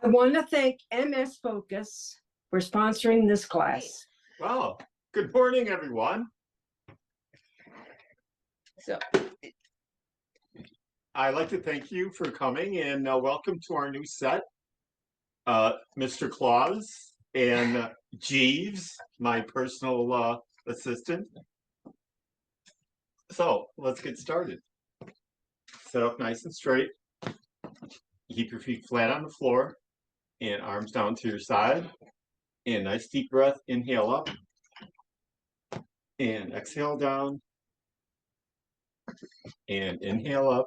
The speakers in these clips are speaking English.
I want to thank MS Focus for sponsoring this class. Well, good morning, everyone. So, I'd like to thank you for coming and welcome to our new set. Mr. Claus and Jeeves, my personal assistant. So let's get started. Set up nice and straight. Keep your feet flat on the floor and arms down to your side. And nice deep breath. Inhale up and exhale down. And inhale up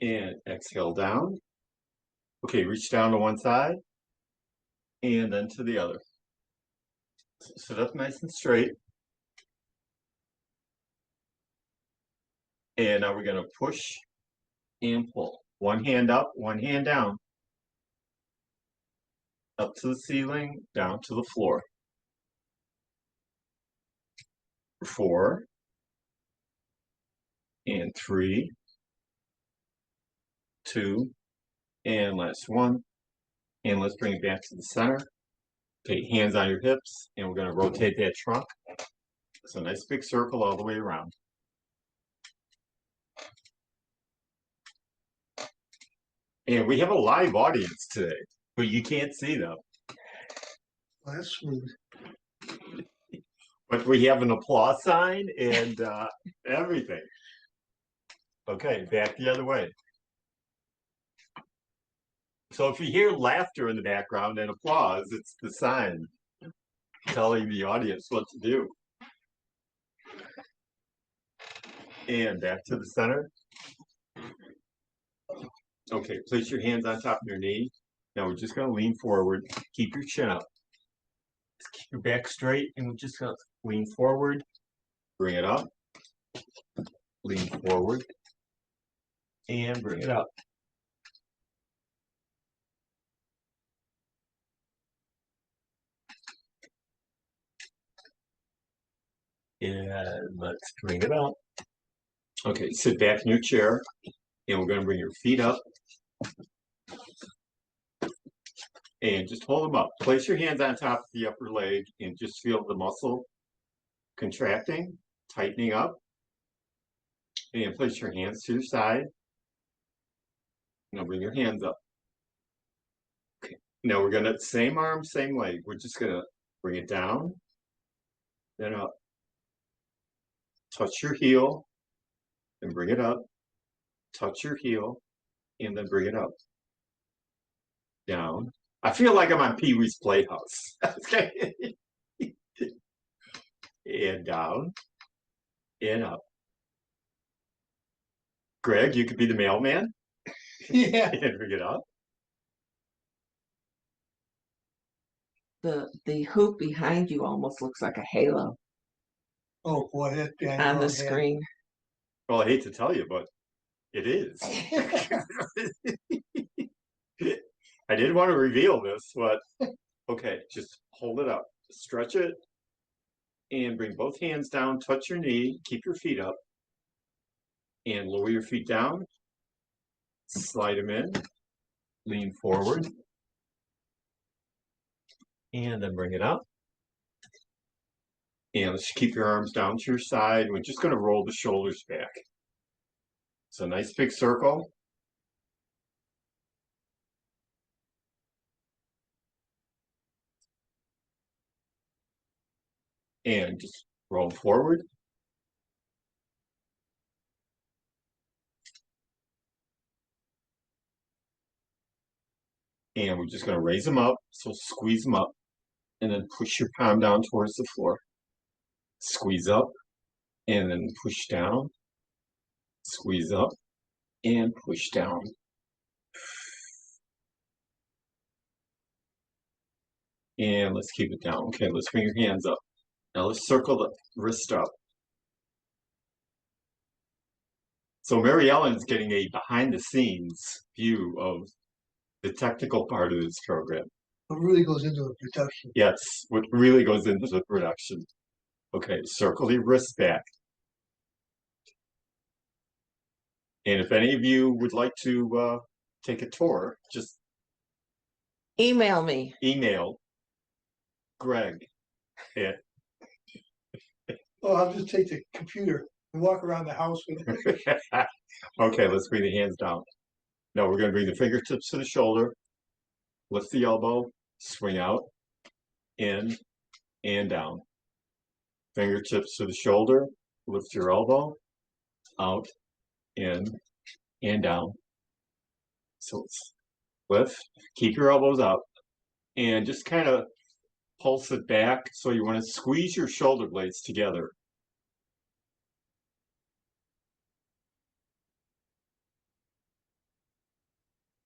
and exhale down. Okay, reach down to one side and then to the other. Sit up nice and straight. And now we're going to push and pull. One hand up, one hand down. Up to the ceiling, down to the floor. 4 and 3, 2, and last 1. And let's bring it back to the center. Okay, hands on your hips, and we're going to rotate that trunk. So nice big circle all the way around. And we have a live audience today, but you can't see them. Well, that's smooth. But we have an applause sign and everything. Okay, back the other way. So if you hear laughter in the background and applause, it's the sign telling the audience what to do. And back to the center. Okay, place your hands on top of your knee. Now we're just going to lean forward. Keep your chin up. Keep your back straight, and we're just going to lean forward. Bring it up. Lean forward. And bring it up. And let's bring it up. Okay, sit back in your chair, and we're going to bring your feet up. And just hold them up. Place your hands on top of the upper leg and just feel the muscle contracting, tightening up. And place your hands to your side. Now bring your hands up. Okay. Now we're going to, same arm, same leg. We're just going to bring it down, then up. Touch your heel, and bring it up. Touch your heel, and then bring it up. Down. I feel like I'm on Pee-wee's Playhouse. Okay. And down, and up. Greg, you could be the mailman. Yeah. And bring it up. The hoop behind you almost looks like a halo Oh, boy, that guy on the screen. Well, I hate to tell you, but it is. I didn't want to reveal this, but okay, just hold it up. Stretch it. And bring both hands down, touch your knee, keep your feet up. And lower your feet down. Slide them in. Lean forward. And then bring it up. And let's keep your arms down to your side. We're just going to roll the shoulders back. So nice big circle. And just roll forward. And we're just going to raise them up. So squeeze them up. And then push your palm down towards the floor. Squeeze up. And then push down. Squeeze up. And push down. And let's keep it down. Okay, let's bring your hands up. Now let's circle the wrist up. So Mary Ellen's getting a behind-the-scenes view of the technical part of this program. What really goes into the production? Yes, what really goes into the production. Okay, circle your wrist back. And if any of you would like to take a tour, just Email me. email Greg at Oh, I'll just take the computer and walk around the house with it. Okay, let's bring the hands down. No, we're gonna bring the fingertips to the shoulder, lift the elbow, swing out, in, and down. Fingertips to the shoulder, lift your elbow, out, in, and down. So it's lift, keep your elbows up, and just kind of pulse it back. So you want to squeeze your shoulder blades together.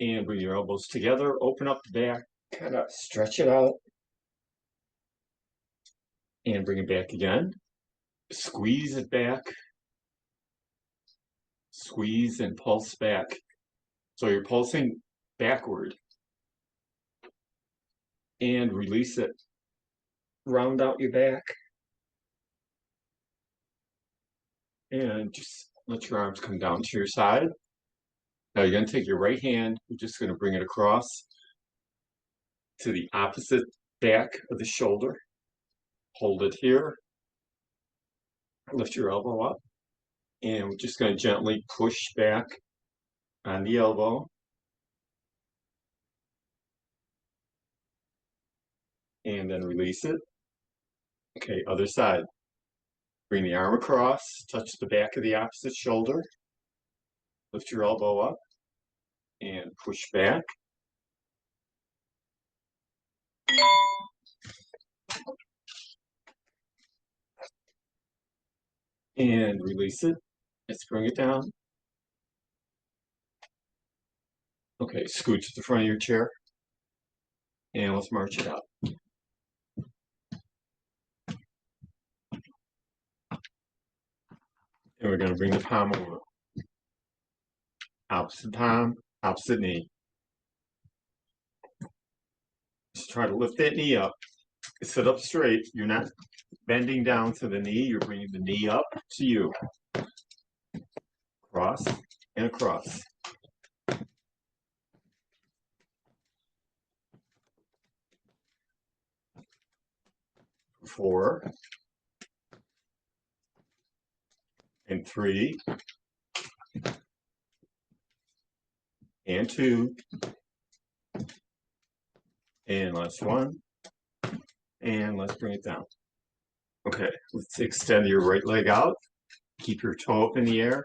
And bring your elbows together, open up the back, kind of stretch it out. And bring it back again. Squeeze it back. Squeeze and pulse back. So you're pulsing backward. And release it. Round out your back. And just let your arms come down to your side. Now you're going to take your right hand, you're just going to bring it across to the opposite back of the shoulder. Hold it here. Lift your elbow up. And we're just going to gently push back on the elbow. And then release it. Okay, other side. Bring the arm across, touch the back of the opposite shoulder. Lift your elbow up and push back. And release it. Let's bring it down. Okay, scoot to the front of your chair. And let's march it out. And we're going to bring the palm over. Opposite palm, opposite knee. Just try to lift that knee up. Sit up straight. You're not bending down to the knee. You're bringing the knee up to you. Cross and across. Four. And 3. And 2. And last 1. And let's bring it down. Okay, let's extend your right leg out. Keep your toe up in the air.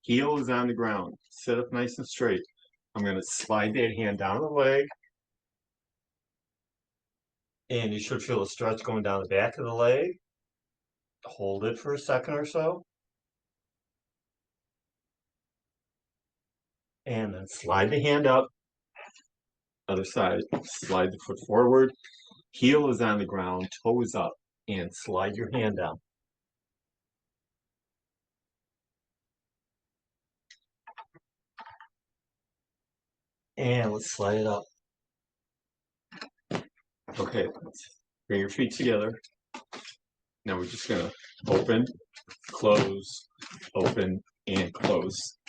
Heel is on the ground. Sit up nice and straight. I'm going to slide that hand down the leg. And you should feel a stretch going down the back of the leg. Hold it for a second or so. And then slide the hand up. Other side. Slide the foot forward. Heel is on the ground. Toe is up. And slide your hand down. And let's slide it up. Okay, let's bring your feet together. Now we're just gonna open, close, open, and close.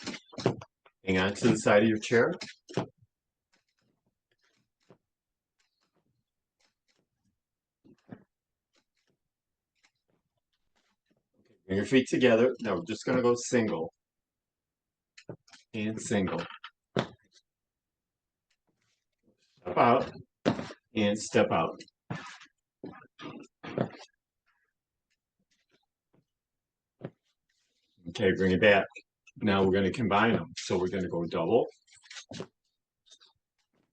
Hang on to the side of your chair. Bring your feet together. Now we're just gonna go single and single. Step out and step out. Okay, bring it back. Now we're gonna combine them. So we're gonna go double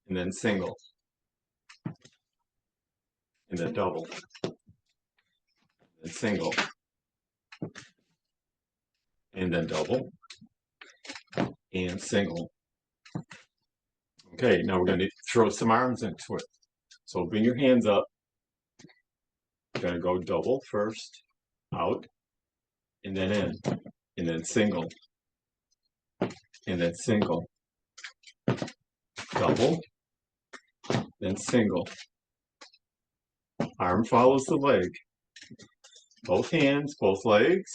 and then single and then double and single and then double and single. Okay, now we're going to throw some arms into it. So bring your hands up. You're going to go double first, out, and then in, and then single, and then single, double, then single. Arm follows the leg. Both hands, both legs,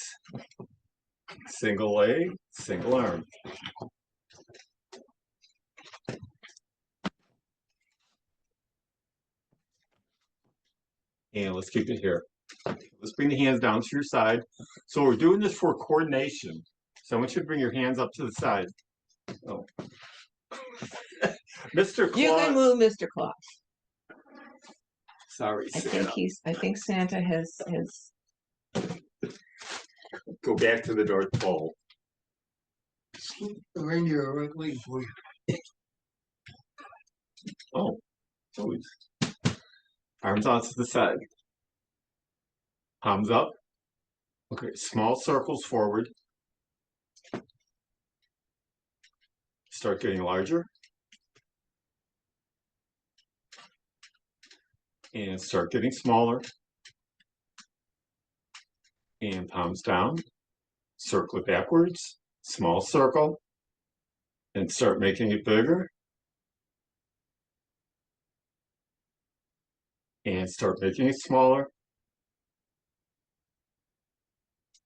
single leg, single arm. And let's keep it here. Let's bring the hands down to your side. So we're doing this for coordination. So I want you to bring your hands up to the side. Oh. Mr. You can Claus. move Mr. Claus. Sorry, Santa. I think Santa has, Go back to the North Pole. Slip the reindeer right leg for you. Oh, always. Arms out to the side. Palms up. Okay, small circles forward. Start getting larger. And start getting smaller. And palms down. Circle it backwards. Small circle. And start making it bigger. And start making it smaller.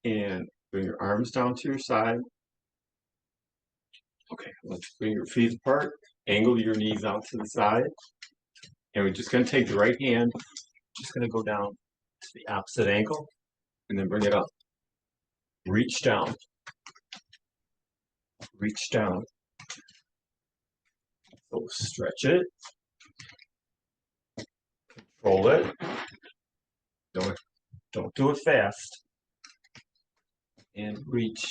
And bring your arms down to your side. Okay, let's bring your feet apart. Angle your knees out to the side. And we're just going to take the right hand, just going to go down to the opposite ankle, and then bring it up. Reach down. Reach down. So stretch it. Control it. Don't do it fast. And reach.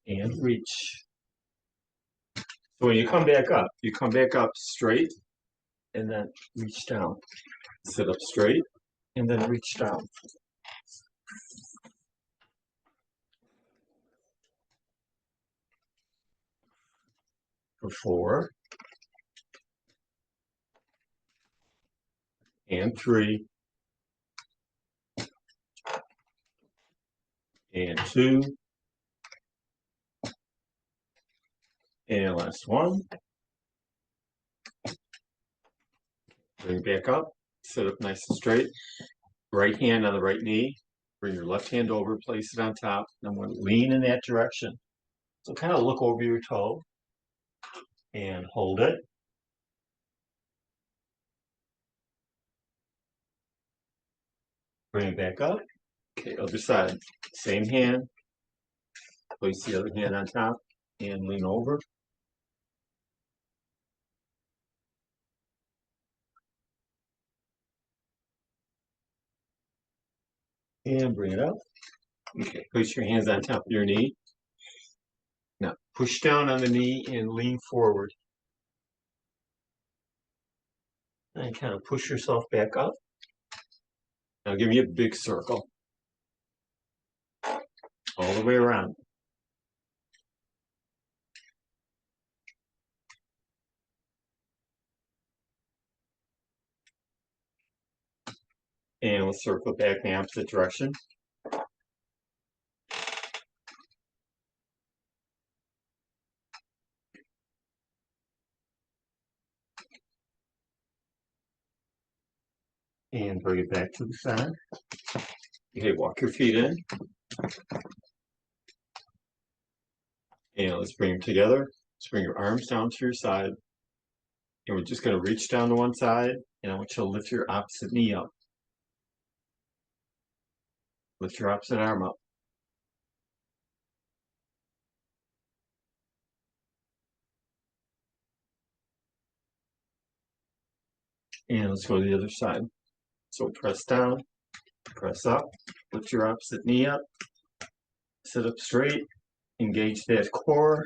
And reach. So when you come back up straight, and then reach down. Sit up straight, and then reach down. For 4. And 3. And 2. And last one. Bring it back up. Sit up nice and straight. Right hand on the right knee. Bring your left hand over, place it on top. And I'm going to lean in that direction. So kind of look over your toe. And hold it. Bring it back up. Okay, other side. Same hand. Place the other hand on top. And lean over. And bring it up. Okay, place your hands on top of your knee. Now push down on the knee and lean forward. And kind of push yourself back up. Now give me a big circle. All the way around. And we'll circle back in the opposite direction. And bring it back to the side. Okay, walk your feet in. And let's bring them together. Let's bring your arms down to your side. And we're just going to reach down to one side. And I want you to lift your opposite knee up. Lift your opposite arm up. And let's go to the other side. So press down, press up, lift your opposite knee up, sit up straight, engage that core.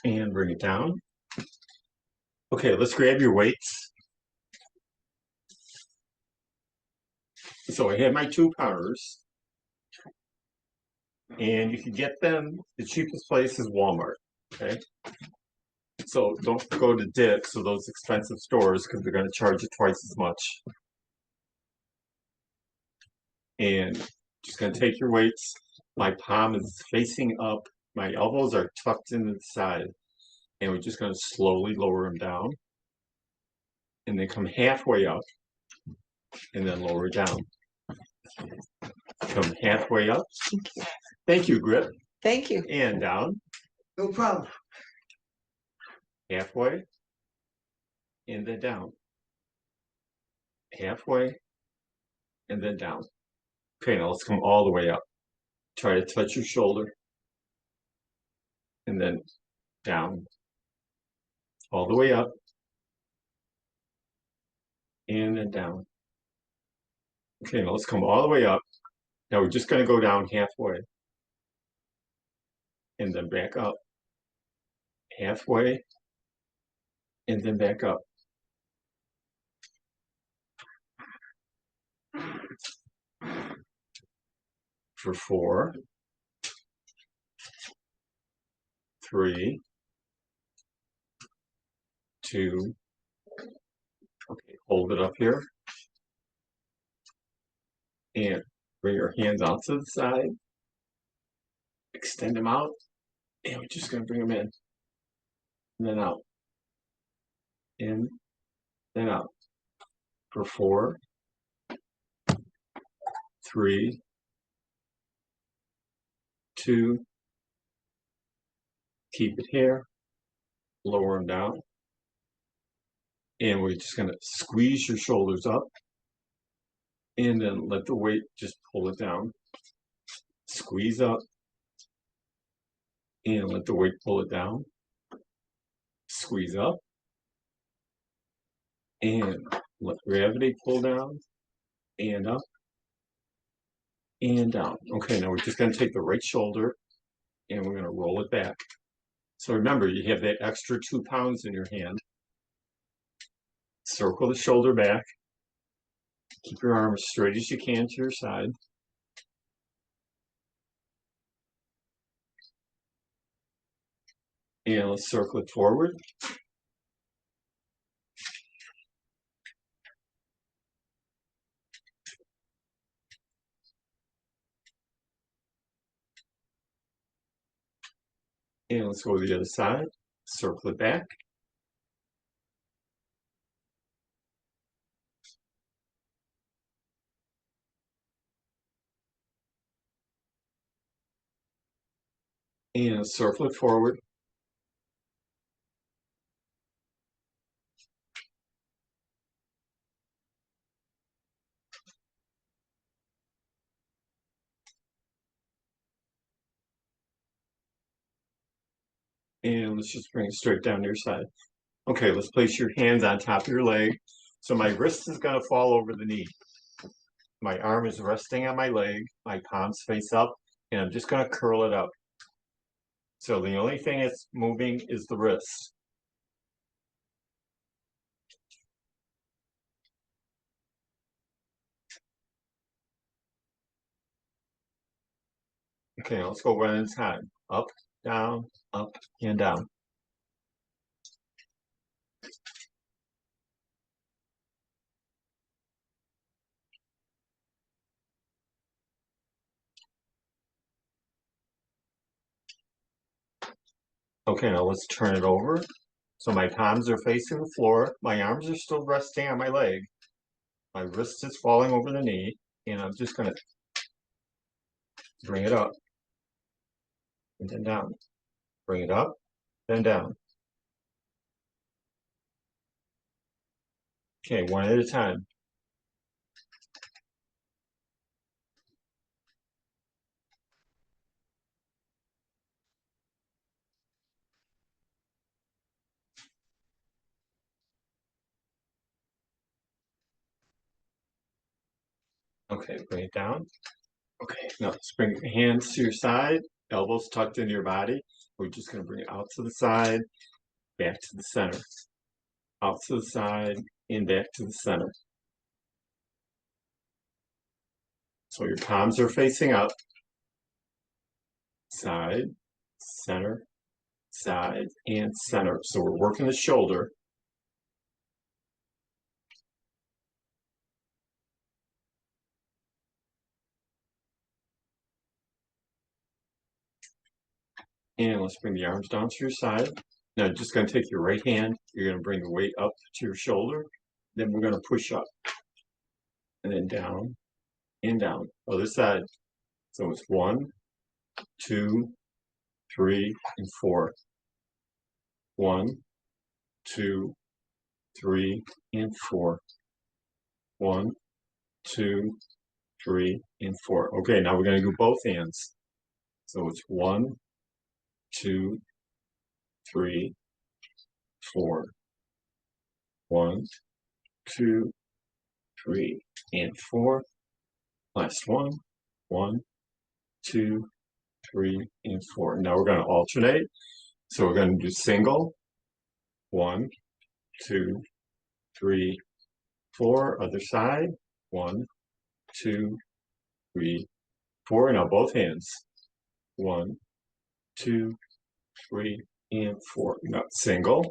And bring it down. Okay, let's grab your weights. So I have my 2-pounders. And you can get them, the cheapest place is Walmart, okay? So don't go to Dick's or those expensive stores because they're going to charge you twice as much. And just going to take your weights. My palm is facing up. My elbows are tucked into the side. And we're just going to slowly lower them down. And then come halfway up. And then lower down. Come halfway up. Thank you, grip. Thank you. And down, No problem. halfway. And then down. Halfway. And then down. Okay, now let's come all the way up. Try to touch your shoulder. And then down. All the way up. And then down. Okay, now let's come all the way up. Now we're just going to go down halfway. And then back up. Halfway. And then back up. For 4, 3, 2. Okay, hold it up here. And bring your hands out to the side. Extend them out. And we're just going to bring them in. And then out. In. Then out. For 4, 3, 2. Keep it here. Lower them down. And we're just going to squeeze your shoulders up. And then let the weight just pull it down. Squeeze up. And let the weight pull it down. Squeeze up. And let gravity pull down. And up. And down. Okay, now we're just going to take the right shoulder and we're going to roll it back. So remember, you have that extra 2 pounds in your hand. Circle the shoulder back. Keep your arm as straight as you can to your side. And let's circle it forward. And let's go to the other side. Circle it back. And circle it forward. And let's just bring it straight down to your side. Okay, let's place your hands on top of your leg. So my wrist is going to fall over the knee. My arm is resting on my leg. My palms face up. And I'm just going to curl it up. So the only thing that's moving is the wrist. Okay, let's go one at a time. Up, and down. Okay, now let's turn it over. So my palms are facing the floor. My arms are still resting on my leg. My wrist is falling over the knee. And I'm just going to bring it up. And then down. Bring it up, then down. Okay, one at a time. Okay, bring it down. Okay, now let's bring your hands to your side, elbows tucked into your body. We're just going to bring it out to the side, back to the center. Out to the side, and back to the center. So your palms are facing up. Side, center, side, and center. So we're working the shoulder. And let's bring the arms down to your side. Now just going to take your right hand. You're going to bring the weight up to your shoulder. Then we're going to push up. And then down, and down. Other side. So it's 1, 2, 3, and 4. 1, 2, 3, and 4. 1, 2, 3, and 4. Okay, now we're going to do both hands. So it's 1, 2, 3, 4. 1, 2, 3, and 4. Last one. 1, 2, 3, and 4. Now we're going to alternate. So we're going to do single. 1, 2, 3, 4. Other side. 1, 2, 3, 4. Now both hands. 1, 2, 3, and 4. Now single.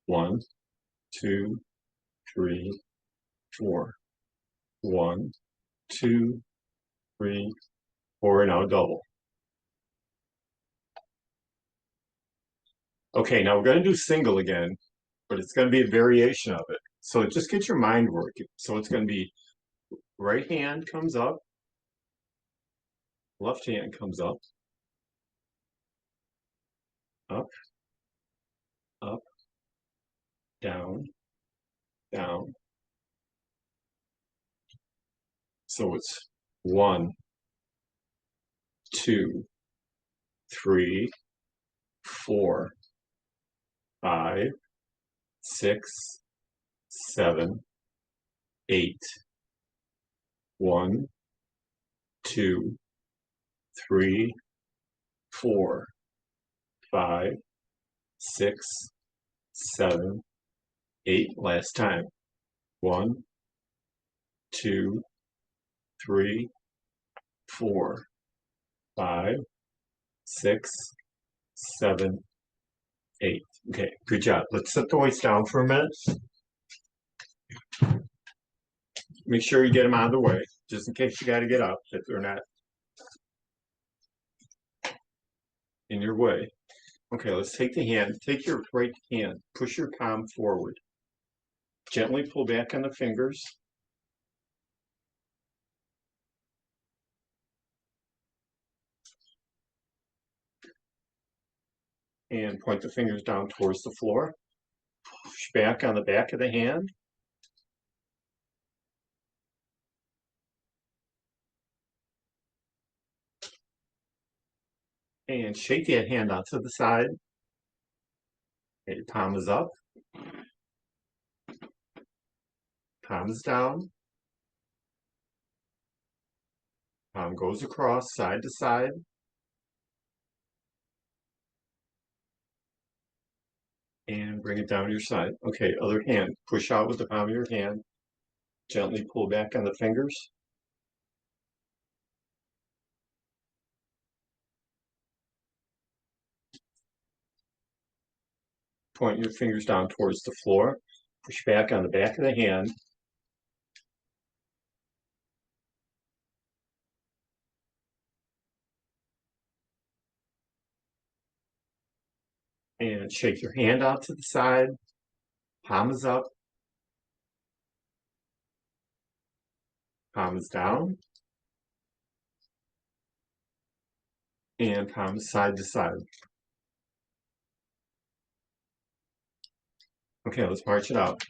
1, 2, 3, 4. 1, 2, 3, 4. Now double. Okay, now we're going to do single again, but it's going to be a variation of it. So just get your mind working. So it's going to be right hand comes up, left hand comes up, up, up, down, down. So it's 1, 2, 3, 4, 5, 6, 7, 8. 1, 2, 3, 4, 5, 6, 7, 8. Last time. 1, 2, 3, 4, 5, 6, 7, 8. Okay, good job. Let's set the weights down for a minute. Make sure you get them out of the way, just in case you got to get up, if they're not in your way. Okay, let's take the hand. Take your right hand. Push your palm forward. Gently pull back on the fingers. And point the fingers down towards the floor. Push back on the back of the hand. And shake that hand out to the side. Okay, your palm is up. Palm is down. Palm goes across side to side. And bring it down to your side. Okay, other hand. Push out with the palm of your hand. Gently pull back on the fingers. Point your fingers down towards the floor. Push back on the back of the hand. And shake your hand out to the side. Palm is up. Palm is down. And palm is side to side. Okay, let's march it out.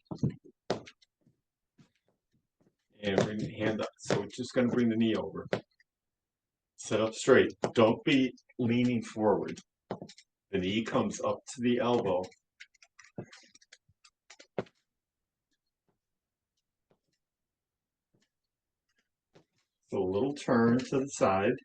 And bring the hand up. So we're just going to bring the knee over. Sit up straight. Don't be leaning forward. The knee comes up to the elbow. So a little turn to the side.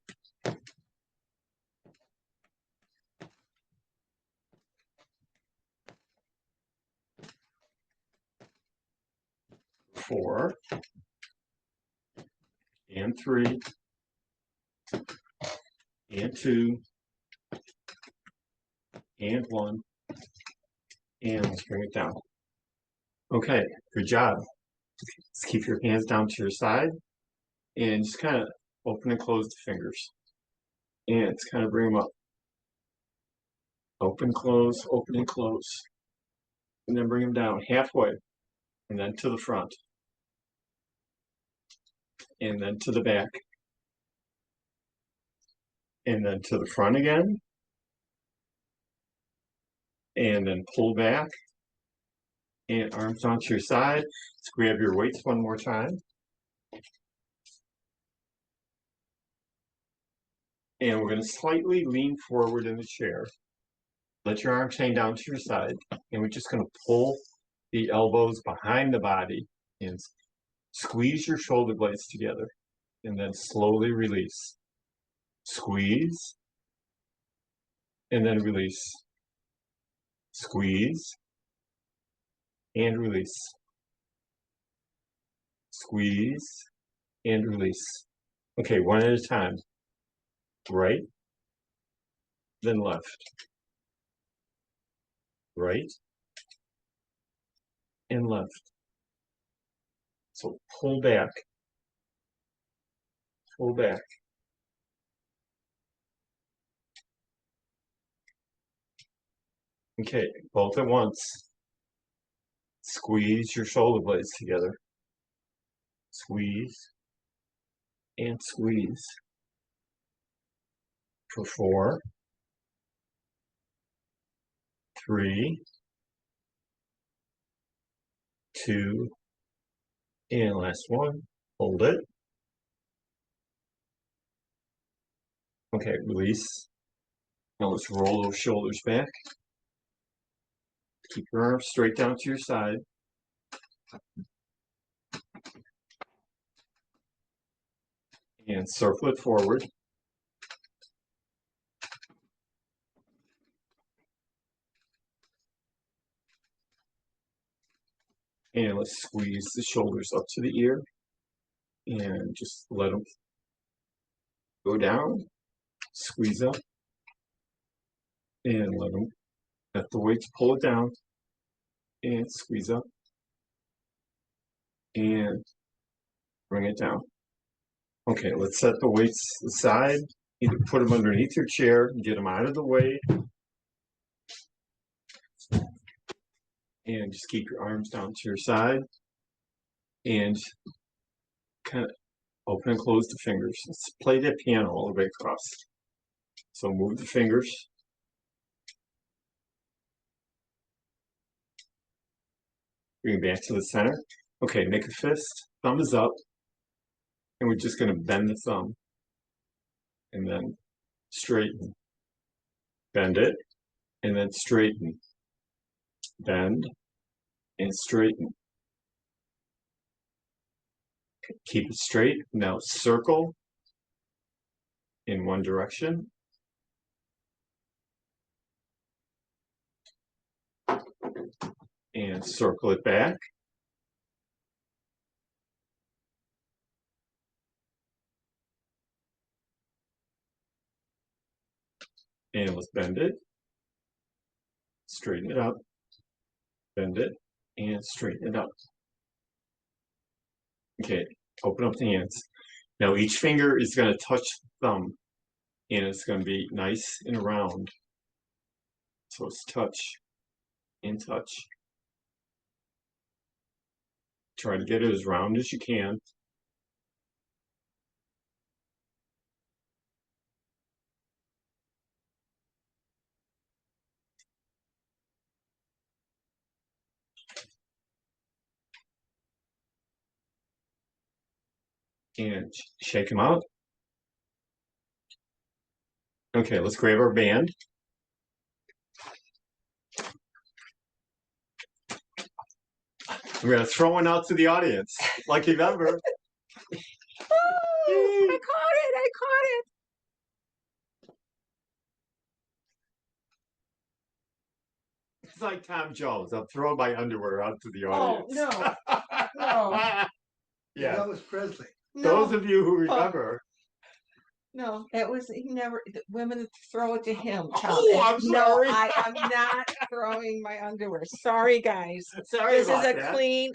Four. And 3. And 2. And 1. And let's bring it down. Okay, good job. Let's keep your hands down to your side. And just kind of open and close the fingers. And just kind of bring them up. Open, close, open and close. And then bring them down halfway. And then to the front. and then to the back. And then to the front again. And then pull back. And arms onto your side. Let's grab your weights one more time. And we're going to slightly lean forward in the chair. Let your arms hang down to your side. And we're just going to pull the elbows behind the body and squeeze your shoulder blades together. And then slowly release. Squeeze. And then release. Squeeze. And release. Squeeze. And release. Okay, one at a time. Right. Then left. Right. And left. So pull back. Pull back. Okay, both at once. Squeeze your shoulder blades together. Squeeze and squeeze. For 4, 3, 2, and last one. Hold it. Okay, release. Now let's roll those shoulders back. Keep your arms straight down to your side. And circle it forward. And let's squeeze the shoulders up to the ear. And just let them go down. Squeeze up. And let the weights pull it down. And squeeze up. And bring it down. Okay, let's set the weights aside. Either put them underneath your chair, get them out of the way. And just keep your arms down to your side. And kind of open and close the fingers. Let's play that piano all the way across. So move the fingers. Bring it back to the center. Okay, make a fist. Thumb is up. And we're just going to bend the thumb. And then straighten. Bend it. And then straighten. Bend. And straighten. Keep it straight. Now circle in one direction. And circle it back. And let's bend it. Straighten it up. Bend it. And straighten it up. Okay, open up the hands. Now each finger is going to touch the thumb. And it's going to be nice and round. So it's touch and touch. Try to get it as round as you can. And shake them out. Okay, let's grab our band. We're going to throw one out to the audience. Lucky member. Oh, I caught it. I caught it. It's like Tom Jones. I'm throwing my underwear out to the Oh, audience. no. No. Yeah, Elvis Presley. those No, of you who remember. no, that was he never. The women throw it to him. Tom. Oh, I'm No, sorry. I am not throwing my underwear. Sorry, guys. Sorry This is about a that. clean,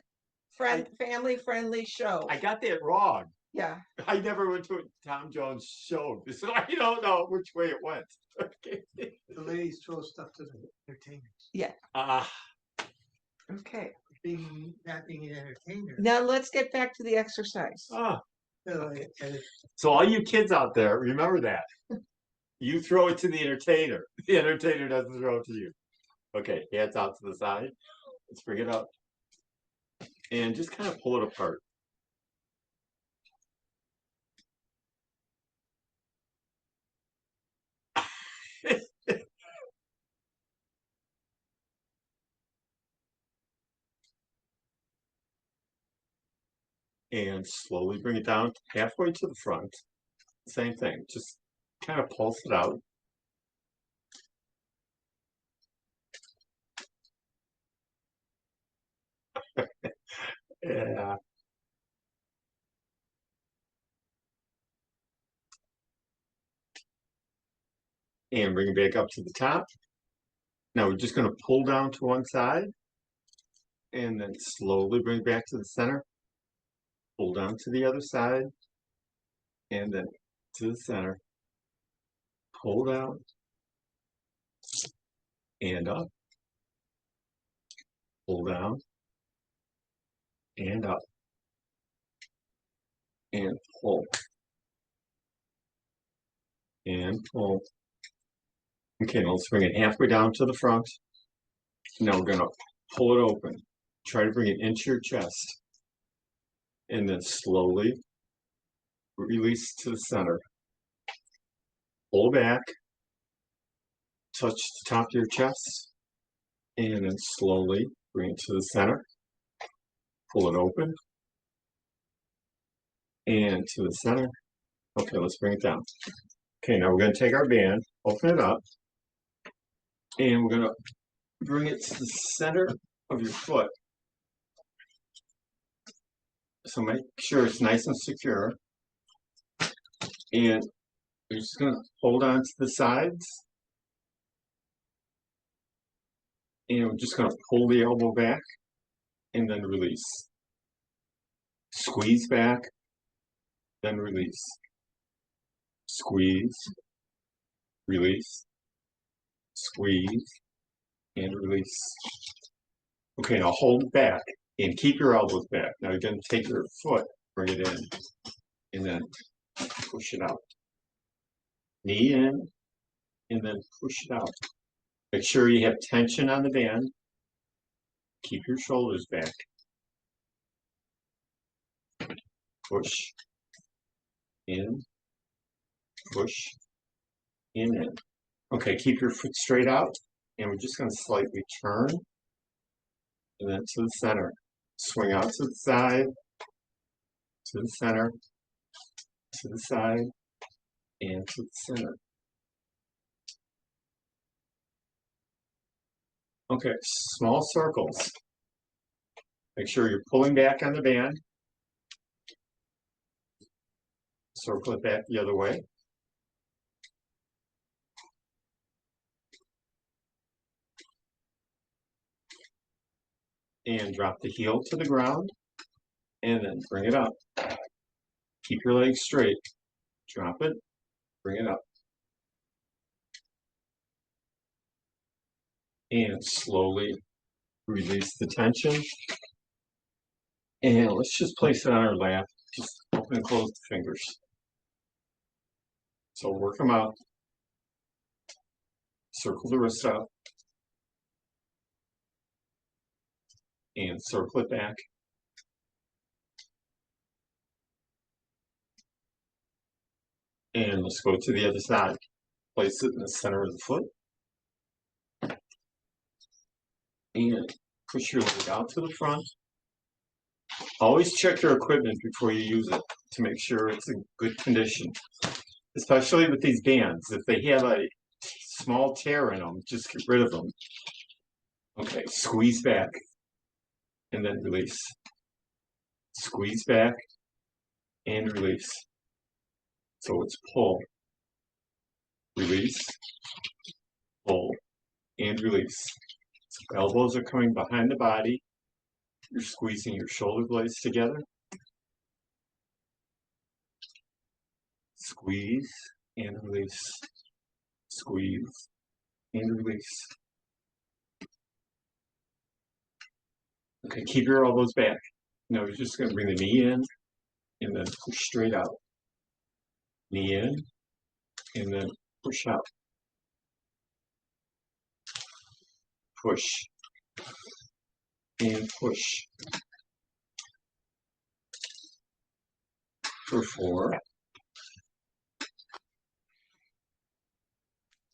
family-friendly show. I got that wrong. Yeah. I never went to a Tom Jones show, so I don't know which way it went. Okay. The ladies throw stuff to the entertainers. Ah, Okay. Not being an entertainer. Now let's get back to the exercise. ah, And So all you kids out there, remember that. You throw it to the entertainer. The entertainer doesn't throw it to you. Okay, hands out to the side. Let's bring it up. And just kind of pull it apart. And slowly bring it down halfway to the front. Same thing, just kind of pulse it out. Yeah. And bring it back up to the top. Now we're just going to pull down to one side and then slowly bring it back to the center. Pull down to the other side and then to the center. Pull down and up. Pull down and up. And pull. And pull. Okay, now let's bring it halfway down to the front. Now we're going to pull it open. Try to bring it into your chest. And then slowly release to the center. Pull back. Touch the top of your chest. And then slowly bring it to the center. Pull it open. And to the center. Okay, let's bring it down. Okay, now we're going to take our band, open it up. And we're going to bring it to the center of your foot. So make sure it's nice and secure. And you're just going to hold on to the sides. And we're just going to pull the elbow back and then release. Squeeze back, then release. Squeeze, release, squeeze, and release. Okay, now hold it back and keep your elbows back. Now you're going to take your foot, bring it in, and then push it out. Knee in, and then push it out. Make sure you have tension on the band. Keep your shoulders back. Push, in, push, in. Okay, keep your foot straight out, and we're just going to slightly turn, and then to the center. Swing out to the side, to the center, to the side, and to the center. Okay, small circles. Make sure you're pulling back on the band. Circle it back the other way. And drop the heel to the ground, and then bring it up. Keep your legs straight. Drop it, bring it up. And slowly release the tension. And let's just place it on our lap. Just open and close the fingers. So work them out. Circle the wrist up. And circle it back. And let's go to the other side. Place it in the center of the foot. And push your leg out to the front. Always check your equipment before you use it to make sure it's in good condition. Especially with these bands. If they have a small tear in them, just get rid of them. Okay, squeeze back. And then release. Squeeze back and release. So it's pull, release, pull, and release. So elbows are coming behind the body. You're squeezing your shoulder blades together. Squeeze and release. Squeeze and release. Okay, keep your elbows back. Now we're just going to bring the knee in and then push straight out. Knee in, and then push out. Push, and push. For 4,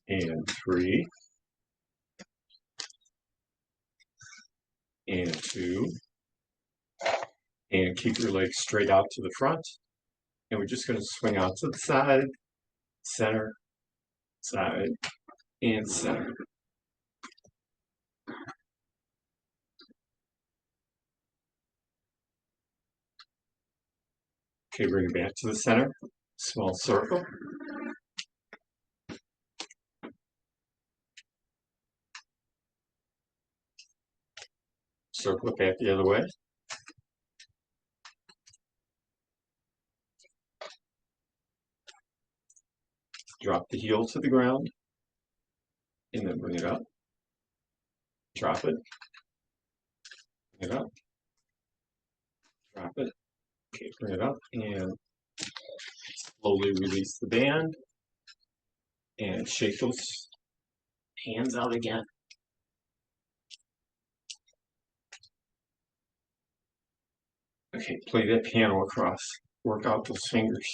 and 3, and 2, and keep your legs straight out to the front. And we're just going to swing out to the side, center, side, and center. Okay, bring it back to the center, small circle. Circle it back the other way. Drop the heel to the ground, and then bring it up. Drop it. Bring it up. Drop it. Okay, bring it up, and slowly release the band. And shake those hands out again. Okay, play that piano across. Work out those fingers.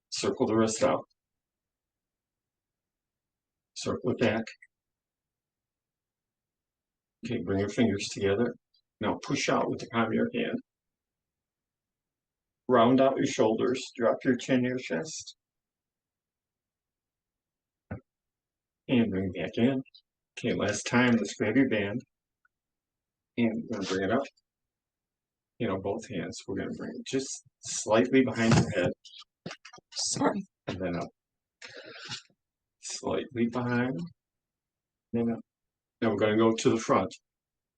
Circle the wrist out. Circle it back. Okay, bring your fingers together. Now push out with the palm of your hand. Round out your shoulders. Drop your chin to your chest. And bring it back in. Okay, last time, let's grab your band. And we're gonna bring it up. You know, both hands. We're gonna bring it just slightly behind your head. Sorry. And then up. Slightly behind. Then up. Now we're gonna go to the front.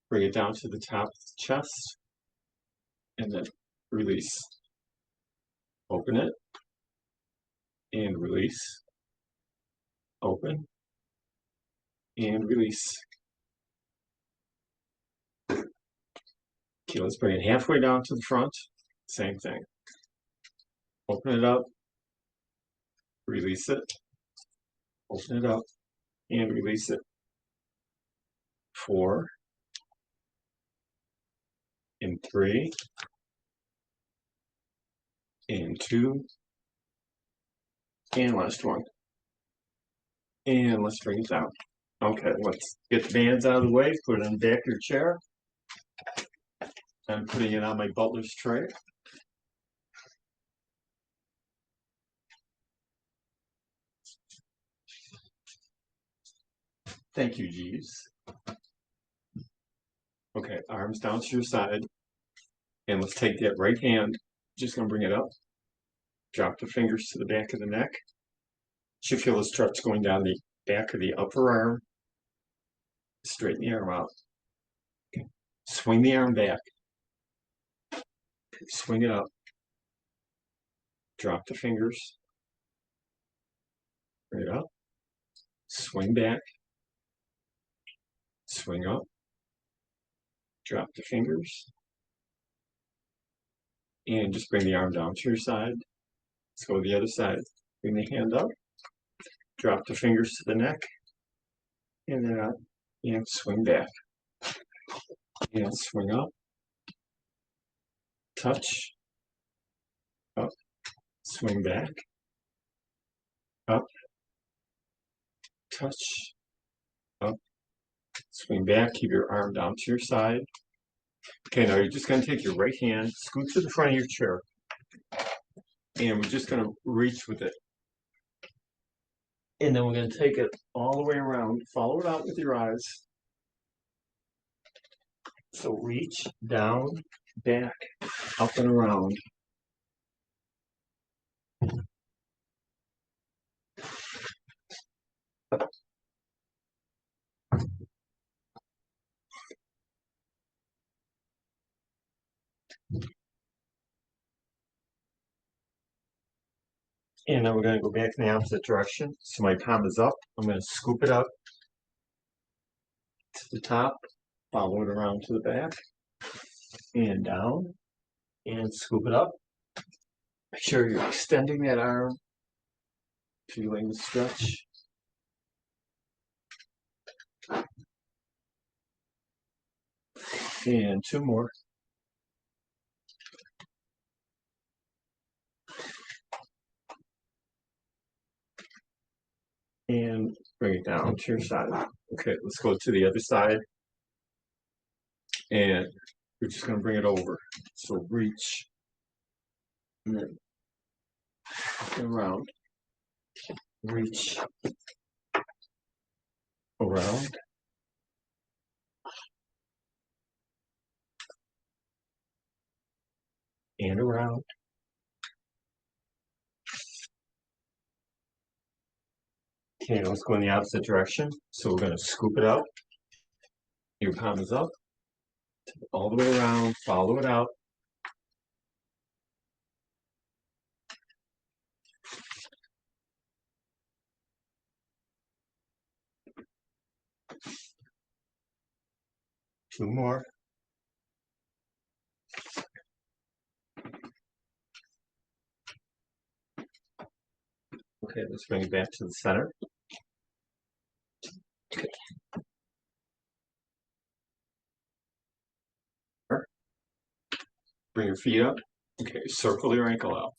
Bring it down to the top of the chest. And then release. Open it. And release. Open. And release. Okay, let's bring it halfway down to the front. Same thing. Open it up. Release it. Open it up. And release it. 4. And 3. And 2. And last one. And let's bring it down. Okay, let's get the bands out of the way. Put it on the back of your chair. I'm putting it on my butler's tray. Thank you, Jeeves. Okay, arms down to your side. And let's take that right hand. Just gonna bring it up. Drop the fingers to the back of the neck. Should feel a stretch going down the back of the upper arm. Straighten the arm out. Okay. Swing the arm back. Swing it up. Drop the fingers. Bring it up. Swing back. Swing up. Drop the fingers. And just bring the arm down to your side. Let's go to the other side. Bring the hand up. Drop the fingers to the neck. And then up. And swing back. And swing up. Touch. Up. Swing back. Up. Touch. Up. Swing back. Keep your arm down to your side. Okay, now you're just going to take your right hand, scoot to the front of your chair. And we're just going to reach with it. And then we're going to take it all the way around. Follow it out with your eyes. So reach down, back, up and around. And then we're going to go back in the opposite direction. So my palm is up. I'm going to scoop it up the top, follow it around to the back, and down, and scoop it up. Make sure you're extending that arm, feeling the stretch. And two more. And bring it down to your side. Okay, let's go to the other side. And we're just gonna bring it over. So reach. And then around. Reach. Around. And around. Okay, let's go in the opposite direction. So we're gonna scoop it up. Your palm is up. All the way around, follow it out. Two more. Okay, let's bring it back to the center. Okay. Bring your feet up. Okay, circle your ankle out.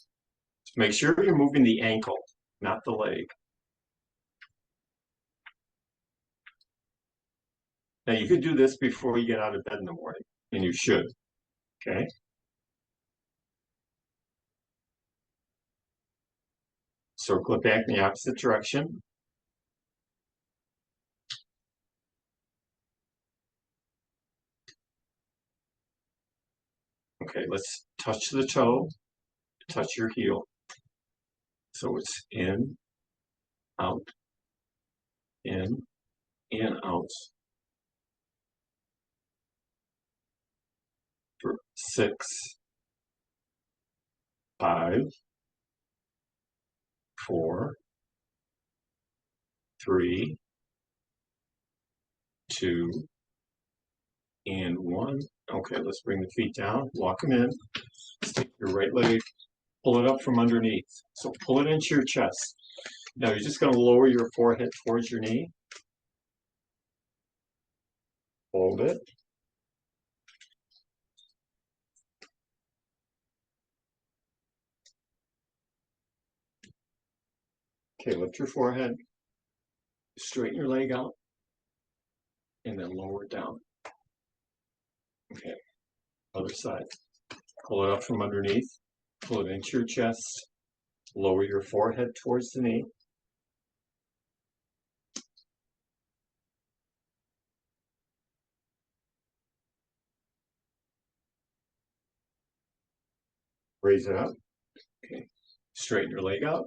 Make sure you're moving the ankle, not the leg. Now you could do this before you get out of bed in the morning, and you should. Okay. Circle it back in the opposite direction. Okay, let's touch the toe, touch your heel. So it's in, out, in, and out. For 6, 5, 4, 3, 2, and 1. Okay, let's bring the feet down, walk them in. Let's take your right leg, pull it up from underneath. So pull it into your chest. Now you're just going to lower your forehead towards your knee. Hold it. Okay, lift your forehead, straighten your leg out, and then lower it down. Okay, other side. Pull it up from underneath, pull it into your chest, lower your forehead towards the knee. Raise it up. Okay, straighten your leg out,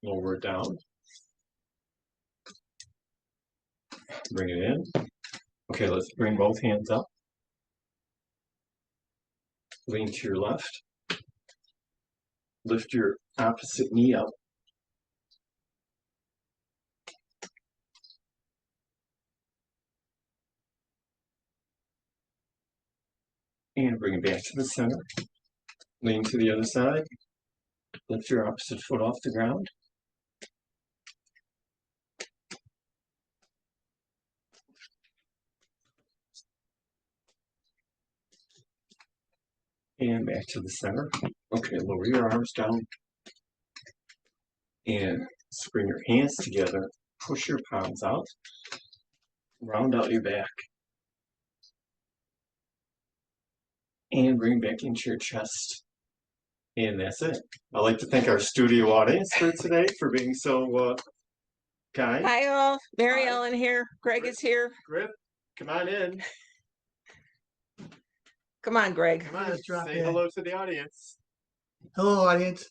lower it down. Bring it in. Okay, let's bring both hands up. Lean to your left. Lift your opposite knee up. And bring it back to the center. Lean to the other side. Lift your opposite foot off the ground. And back to the center. Okay, lower your arms down. And bring your hands together. Push your palms out. Round out your back. And bring back into your chest. And that's it. I'd like to thank our studio audience for today for being so kind. Hi all, Mary Hi. Ellen here. Greg is here. Griff, come on in. Come on, Greg. Come on, Just drop say in. hello to the audience. Hello, audience.